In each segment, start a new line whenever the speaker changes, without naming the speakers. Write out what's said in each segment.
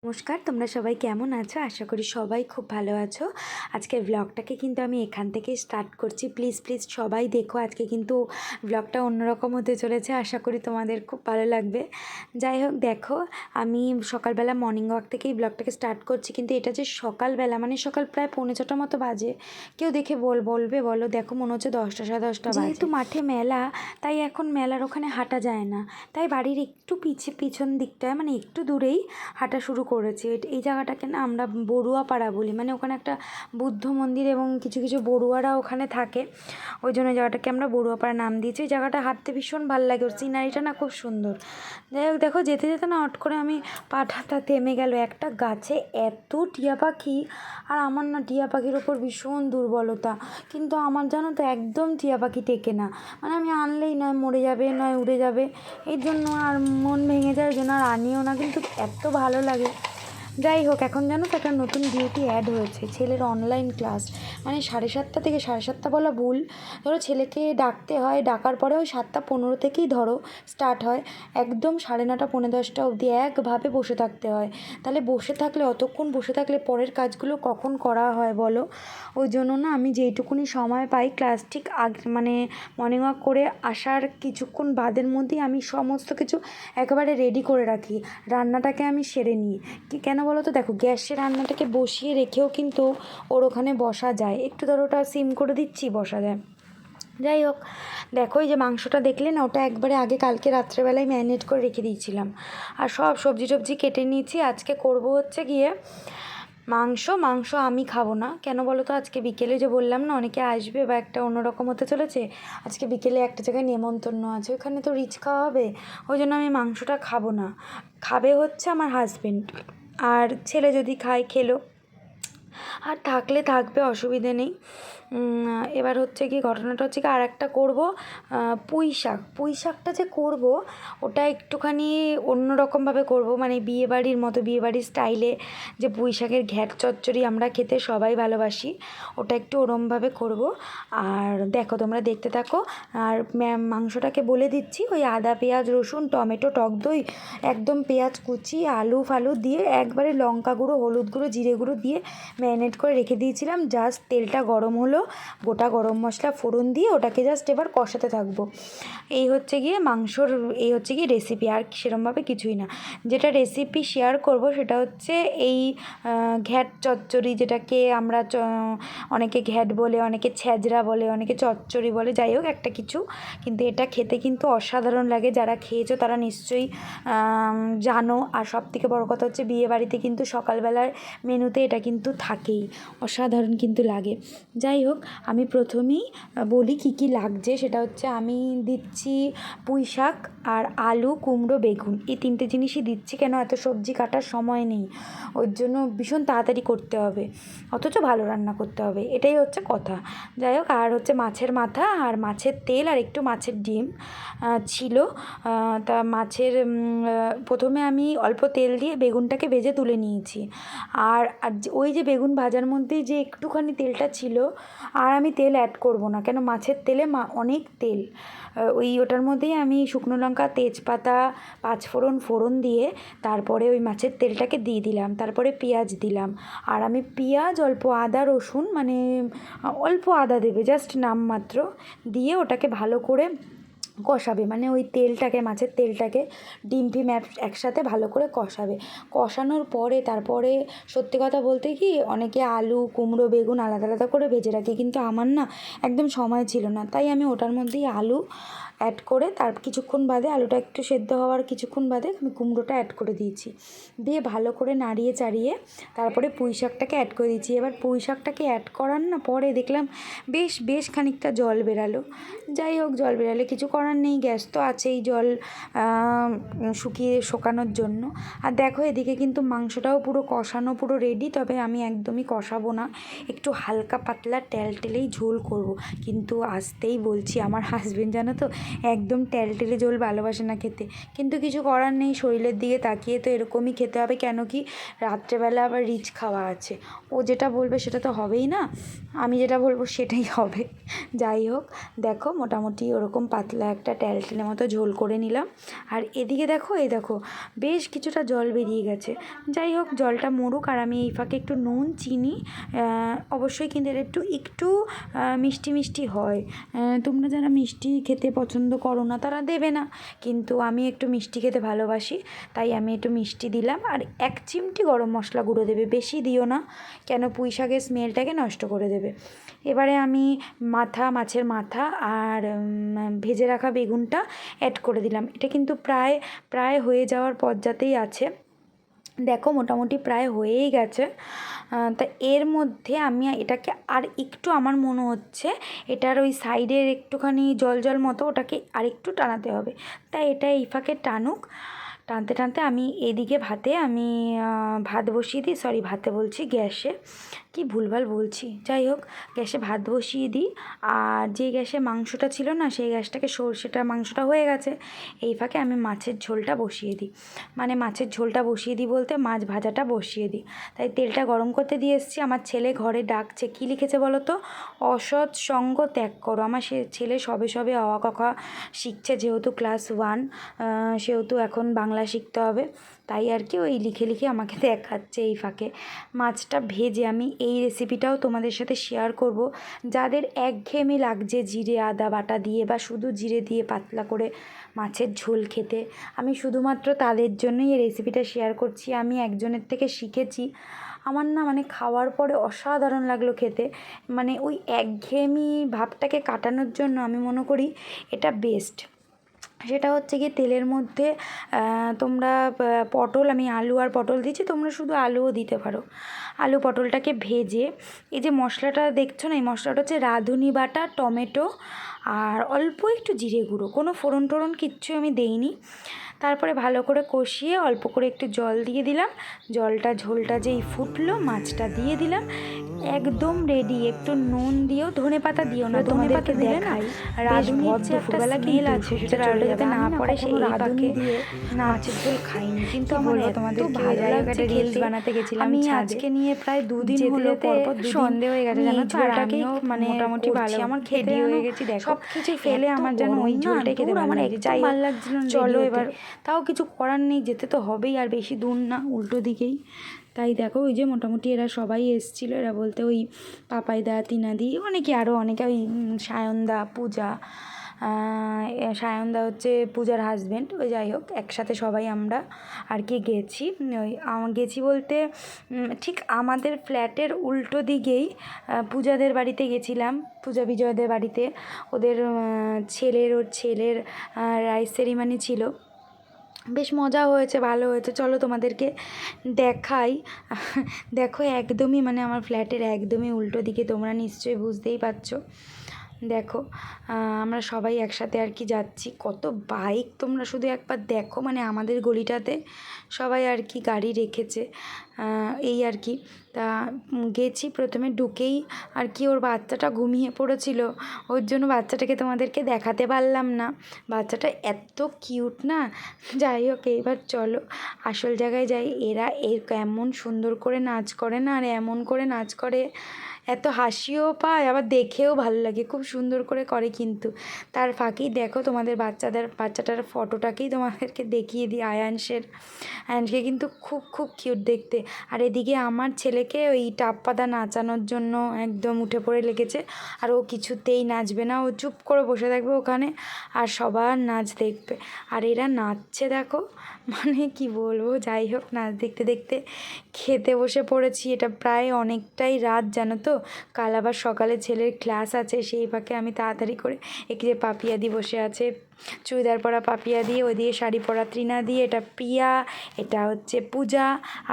নমস্কার, তোমরা সবাই কেমন আছো? আশা করি সবাই খুব ভালো আছো। আজকের ব্লগটাকে কিন্তু আমি এখান থেকেই স্টার্ট করছি। প্লিজ সবাই দেখো। আজকে কিন্তু ব্লগটা অন্যরকম হতে চলেছে। আশা করি তোমাদের খুব ভালো লাগবে। যাই হোক, দেখো, আমি সকালবেলা মর্নিং ওয়াক থেকেই ব্লগটাকে স্টার্ট করছি। কিন্তু এটা যে সকালবেলা, মানে সকাল প্রায় 6:45 মতো বাজে। কেউ দেখে বলবে বলো, দেখো মনে হচ্ছে 10টা 10:30 বাজে। যেহেতু মাঠে মেলা, তাই এখন মেলার ওখানে হাঁটা যায় না। তাই বাড়ির একটু পিছন দিকটায়, মানে একটু দূরেই হাঁটা শুরু করেছি। এই জায়গাটাকে না আমরা বড়ুয়াপাড়া বলি, মানে ওখানে একটা বুদ্ধ মন্দির এবং কিছু কিছু বড়ুয়ারা ওখানে থাকে, ওই জন্য জায়গাটাকে আমরা বড়ুয়াপাড়া নাম দিয়েছি। ওই জায়গাটা হাঁটতে ভীষণ ভালো লাগে, ওর সিনারিটা না খুব সুন্দর। যাই হোক, দেখো যেতে যেতে না হট করে আমি পাঠাটা থেমে গেল। একটা গাছে এত টিয়া পাখি, আর আমার না টিয়া পাখির ওপর ভীষণ দুর্বলতা। কিন্তু আমার জানো তো একদম টিয়া পাখি টেকে না, মানে আমি আনলেই নয় মরে যাবে নয় উড়ে যাবে, এই জন্য আর মন ভেঙে যায়, ওই জন্য আর আনিও না। কিন্তু এত ভালো লাগে। যাই হোক, এখন জানো তো একটা নতুন ডিউটি অ্যাড হয়েছে, ছেলের অনলাইন ক্লাস। মানে 7:30 থেকে 7:30 বলা ভুল, ধরো ছেলেকে ডাকতে হয়, ডাকার পরে ওই 7:15 থেকেই ধরো স্টার্ট হয়, একদম 9:30 10:30 অবধি একভাবে বসে থাকতে হয়। তাহলে বসে থাকলে, অতক্ষণ বসে থাকলে পরের কাজগুলো কখন করা হয় বলো? ওই জন্য না আমি যেইটুকুনি সময় পাই ক্লাস ঠিক মানে মর্নিং ওয়াক করে আসার কিছুক্ষণ বাদের মধ্যেই আমি সমস্ত কিছু একেবারে রেডি করে রাখি। রান্নাটাকে আমি সেরে নিই। কেন বলো তো? দেখো, গ্যাসে রান্নাটাকে বসিয়ে রেখেও কিন্তু ওর ওখানে বসা যায়, একটু ধরো ওটা সিম করে দিচ্ছি, বসা যায়। যাই হোক, দেখো এই যে মাংসটা দেখলে না, ওটা একবারে আগে কালকে রাত্রেবেলায় ম্যারিনেট করে রেখে দিয়েছিলাম। আর সব সবজি টবজি কেটে নিয়েছি। আজকে করব হচ্ছে গিয়ে মাংস আমি খাবো না। কেন বলো তো? আজকে বিকেলে যে বললাম না অনেকে আসবে বা একটা অন্যরকম হতে চলেছে, আজকে বিকেলে একটা জায়গায় নেমন্তন্ন আছে, ওখানে তো রিচ খাওয়া হবে। ওই জন্য আমি মাংসটা খাবো না। খাবে হচ্ছে আমার হাজবেন্ড, আর ছেলে যদি খায় খেলো, আর থাকলে থাকবে, অসুবিধে নেই। এবার হচ্ছে কি, ঘটনাটা হচ্ছে কি, আর একটা করবো পুঁই শাকটা যে করব, ওটা একটুখানি অন্যরকমভাবে করব, মানে বিয়েবাড়ির মতো, বিয়েবাড়ির স্টাইলে যে পুঁই শাকের ঘ্যাট চচ্চড়ি আমরা খেতে সবাই ভালোবাসি, ওটা একটু ওরমভাবে করব। আর দেখো, তোমরা দেখতে থাকো। আর মাংসটাকে বলে দিচ্ছি, ওই আদা পেঁয়াজ রসুন টমেটো টক দই, একদম পেঁয়াজ কুচি আলু ফালু দিয়ে একবারে লঙ্কা গুঁড়ো হলুদ গুঁড়ো জিরে গুঁড়ো দিয়ে ম্যারিনেট করে রেখে দিয়েছিলাম। জাস্ট তেলটা গরম হলো, গোটা গরম মশলা ফোড়ন দিয়ে ওটাকে জাস্ট এবার কষাতে থাকবো। এই হচ্ছে গিয়ে মাংসর, এই হচ্ছে গিয়ে রেসিপি, আর সেরমভাবে কিছুই না। যেটা রেসিপি শেয়ার করব সেটা হচ্ছে এই ঘ্যাট চচ্চড়ি, যেটাকে আমরা অনেকে ঘ্যাট বলে, অনেকে ছ্যাঁচড়া বলে, অনেকে চচ্চড়ি বলে, যাই হোক একটা কিছু। কিন্তু এটা খেতে কিন্তু অসাধারণ লাগে। যারা খেয়েছো তারা নিশ্চয়ই জানো। আর সবথেকে বড় কথা হচ্ছে, বিয়েবাড়িতে কিন্তু সকালবেলার মেনুতে এটা কিন্তু থাকেই, অসাধারণ কিন্তু লাগে। যাই হোক, আমি প্রথমেই বলি কি কি লাগছে। সেটা হচ্ছে আমি দিচ্ছি পুঁই শাক আর আলু কুমড়ো বেগুন, এই 3টে জিনিসই দিচ্ছি। কেন? এত সবজি কাটার সময় নেই, ওর জন্য ভীষণ তাড়াতাড়ি করতে হবে, অথচ ভালো রান্না করতে হবে, এটাই হচ্ছে কথা। যাই হোক, আর হচ্ছে মাছের মাথা আর মাছের তেল আর একটু মাছের ডিম ছিল। তা মাছের প্রথমে আমি অল্প তেল দিয়ে বেগুনটাকে ভেজে তুলে নিয়েছি। আর ওই যে বেগুন ভাজার মধ্যে যে একটুখানি তেলটা ছিল, আর আমি তেল অ্যাড করব না। কেন? মাছের তেলে অনেক তেল। ওটার মধ্যেই আমি শুকনো লঙ্কা তেজপাতা ফোড়ন দিয়ে তারপরে ওই মাছের তেলটাকে দিয়ে দিলাম, তারপরে পেঁয়াজ দিলাম। আর আমি পেঁয়াজ, অল্প আদা রসুন, মানে অল্প আদা দেবে, জাস্ট নামমাত্র দিয়ে ওটাকে ভালো করে কষাবে। মানে ওই তেলটাকে, মাছের তেলটাকে ডিম ফিম একসাথে ভালো করে কষাবে। কষানোর পরে তারপরে সত্যি কথা বলতে কি, অনেকে আলু কুমড়ো বেগুন আলাদা আলাদা করে ভেজে রাখে, কিন্তু আমার না একদম সময় ছিল না, তাই আমি ওটার মধ্যেই আলু অ্যাড করে তার কিছুক্ষণ বাদে, আলুটা একটু সেদ্ধ হওয়ার কিছুক্ষণ বাদে আমি কুমড়োটা অ্যাড করে দিয়েছি। দিয়ে ভালো করে নাড়িয়ে চাড়িয়ে তারপরে পুঁই শাকটাকে অ্যাড করে দিয়েছি। এবার পুঁই শাকটাকে অ্যাড করার না পরে দেখলাম বেশ খানিকটা জল বেরালো। যাই হোক, জল বেরালে কিছু করার নেই, গ্যাস তো আছেই জল শোকানোর জন্য। আর দেখো, এদিকে কিন্তু মাংসটাও পুরো কষানো, পুরো রেডি। তবে আমি একদমই কষাবো না, একটু হালকা পাতলা টেলটেলেই ঝোল করব। কিন্তু আসতেই বলছি, আমার হাজবেন্ড জানো তো একদম টেলটেলে ঝোল ভালোবাসে না খেতে, কিন্তু কিছু করার নেই, শরীরের দিকে তাকিয়ে তো এরকমই খেতে হবে। কেন কি রাত্রেবেলা আবার রিচ খাওয়া আছে, ও যেটা বলবে সেটা তো হবেই না, আমি যেটা বলবো সেটাই হবে। যাই হোক, দেখো মোটামুটি ওরকম পাতলা একটা টেলটেলে মতো ঝোল করে নিলাম। আর এদিকে দেখো, এই দেখো বেশ কিছুটা জল বেরিয়ে গেছে। যাই হোক, জলটা মরুক, আর আমি এই ফাঁকে একটু নুন চিনি, অবশ্যই কিন্তু এটা একটু একটু মিষ্টি মিষ্টি হয়। তোমরা যারা মিষ্টি খেতে পছন্দ করো না তারা দেবে না, কিন্তু আমি একটু মিষ্টি খেতে ভালোবাসি, তাই আমি একটু মিষ্টি দিলাম। আর 1 চিমটি গরম মশলা গুঁড়ো দেবে, বেশি দিও না, কেন পুঁই শাকের স্মেলটাকে নষ্ট করে দেবে। এবারে আমি মাছের মাথা আর ভেজে রাখা বেগুনটা অ্যাড করে দিলাম। এটা কিন্তু প্রায় প্রায় হয়ে যাওয়ার পর্যাতেই আছে, দেখো মোটামুটি প্রায় হয়েই গেছে। তা এর মধ্যে আমি এটাকে আর একটু, আমার মনে হচ্ছে এটার ওই সাইডের একটুখানি জল জল মতো, ওটাকে আর একটু টানাতে হবে। তাই এটা এই ফাঁকে টানুক। টানতে টানতে আমি এদিকে আমি ভাত বসিয়ে দিই, সরি ভাতে বলছি, গ্যাসে, কি ভুলভাল বলছি, যাই হোক গ্যাসে ভাত বসিয়ে দিই। আর যে গ্যাসে মাংসটা ছিল না সেই গ্যাসটাকে মাংসটা হয়ে গেছে, এই ফাঁকে আমি মাছের ঝোলটা বসিয়ে দিই। মানে মাছের ঝোলটা বসিয়ে দিই বলতে মাছ ভাজাটা বসিয়ে দিই। তাই তেলটা গরম করতে দিয়ে এসেছি। আমার ছেলে ঘরে ডাকছে, কী লিখেছে বলো তো, অসৎ সঙ্গ ত্যাগ করো। আমার ছেলে সবে সবে অ আ ক খ শিখছে, যেহেতু ক্লাস 1, সেহেতু এখন বাংলা শিখতে হবে, তাই আর কি ওই লিখে লিখে আমাকে দেখাচ্ছে। এই ফাঁকে মাছটা ভেজে আমি এই রেসিপিটাও তোমাদের সাথে শেয়ার করব। যাদের একঘেয়েমি লাগছে জিরে আদা বাটা দিয়ে বা শুধু জিরে দিয়ে পাতলা করে মাছের ঝোল খেতে, আমি শুধুমাত্র তাদের জন্যই এই রেসিপিটা শেয়ার করছি। আমি একজনের থেকে শিখেছি, আমার না মানে খাওয়ার পরে অসাধারণ লাগলো খেতে। মানে ওই একঘেয়েমি ভাবটাকে কাটানোর জন্য আমি মনে করি এটা বেস্ট। সেটা হচ্ছে গিয়ে তেলের মধ্যে তোমরা পটল, আমি আলু আর পটল দিয়েছি, তোমরা শুধু আলুও দিতে পারো। আলু পটলটাকে ভেজে এই যে মশলাটা দেখছো না, এই মশলাটা হচ্ছে রাঁধুনি বাটা, টমেটো আর অল্প একটু জিরে গুঁড়ো, কোনো ফোড়ন টোড়ন কিচ্ছু আমি দেইনি। তারপরে ভালো করে কষিয়ে অল্প করে একটু জল দিয়ে দিলাম। ঝোলটা যেই ফুটলো মাছটা দিয়ে দিলাম, একদম রেডি। একটু নুন দিও, ধনেপাতা দিও না, ধনেপাতা দেখাই রাঁধুনির যে একটা স্মেল আছে সেটা যাতে না পড়ে, সেই রাঁধুনি দিয়ে মাছের ঝোল খাইনি, কিন্তু আমার তোমাদের ভালো লাগছে। রিলস বানাতে গেছিলাম আমি আজকে নিয়ে প্রায় 2 দিন হলো, পরপর সন্দেহ হয়ে গেছে জানো তো, আর আমিও মানে মোটামুটি ভালো আমার খেতে হয়ে গেছি। দেখো সব কিছু ফেলে আমার যেন ওই ঝোলটাই খেতে আমার একদম ভালো লাগছিল। চলো এবার, তাও কিছু করার নেই, যেতে তো হবেই, আর বেশি দূর না, উল্টো দিকেই। তাই দেখো ওই যে মোটামুটি এরা সবাই এসেছিলো, এরা বলতে ওই পাপাইদা, তিনাদি, অনেকে আরও অনেকে, ওই সায়নদা, পূজা, সায়নদা হচ্ছে পূজার হাজব্যান্ড, ওই যাই হোক একসাথে সবাই আমরা আর কি গেছি। ওই গেছি বলতে ঠিক আমাদের ফ্ল্যাটের উল্টো দিকেই পূজাদের বাড়িতে গেছিলাম, পূজা বিজয়দের বাড়িতে। ওদের ওর ছেলের রাইস সেরিমানি ছিল, বেশ মজা হয়েছে, ভালো হয়েছে। চলো তোমাদেরকে দেখাই। দেখো একদমই মানে আমার ফ্ল্যাটের একদমই উল্টো দিকে, তোমরা নিশ্চয়ই বুঝতেই পারছো। দেখো আমরা সবাই একসাথে আর কি যাচ্ছি, কত বাইক তোমরা শুধু একবার দেখো, মানে আমাদের গলিটাতে সবাই আর কি গাড়ি রেখেছে, এই আর কি। তা গেছি, প্রথমে ঢুকেই আর কি ওর বাচ্চাটা ঘুমিয়ে পড়েছিল, ওর জন্য বাচ্চাটাকে তোমাদেরকে দেখাতে পারলাম না। বাচ্চাটা এত কিউট না, যাই হোক এইবার চলো আসল জায়গায় যাই। এরা এমন সুন্দর করে নাচ করে না, আর এমন করে নাচ করে, এত হাসিও পায়, আবার দেখেও ভালো লাগে, খুব সুন্দর করে করে। কিন্তু তার ফাঁকেই দেখো তোমাদের বাচ্চাটার ফটোটাকেই তোমাদেরকে দেখিয়ে দিই, আয়ানসকে কিন্তু খুব খুব কিউট দেখতে। আর এদিকে আমার ছেলেকে ওই টাপ পাতা নাচানোর জন্য একদম উঠে পড়ে লেগেছে, আর ও কিছুতেই নাচবে না, ও চুপ করে বসে থাকবে ওখানে আর সবার নাচ দেখবে। আর এরা নাচছে দেখো, মানে কি বলবো। যাই হোক, নাচ দেখতে দেখতে খেতে বসে পড়েছি। এটা প্রায় অনেকটাই রাত জানো তো, কাল আবার সকালে ছেলের ক্লাস আছে, সেই ফাঁকে আমি তাড়াতাড়ি করে যে পাপিয়াদি বসে আছে, চুড়িদার পরা পাপিয়াদি, ওইদিকে শাড়ি পরা ত্রিনাদি, এটা প্রিয়া, এটা হচ্ছে পূজা,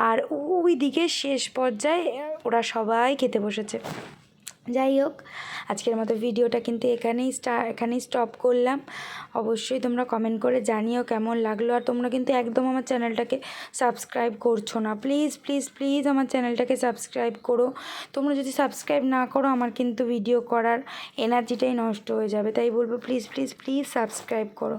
আর ওই দিকে শেষ পর্যায়ে ওরা সবাই খেতে বসেছে। যাই হোক, আজকের মতো ভিডিওটা কিন্তু এখানেই স্টপ করলাম। অবশ্যই তোমরা কমেন্ট করে জানিও কেমন লাগলো। আর তোমরা কিন্তু একদম আমার চ্যানেলটাকে সাবস্ক্রাইব করছো না। প্লিজ প্লিজ প্লিজ আমার চ্যানেলটাকে সাবস্ক্রাইব করো। তোমরা যদি সাবস্ক্রাইব না করো আমার কিন্তু ভিডিও করার এনার্জিটাই নষ্ট হয়ে যাবে। তাই বলবো প্লিজ প্লিজ প্লিজ সাবস্ক্রাইব করো।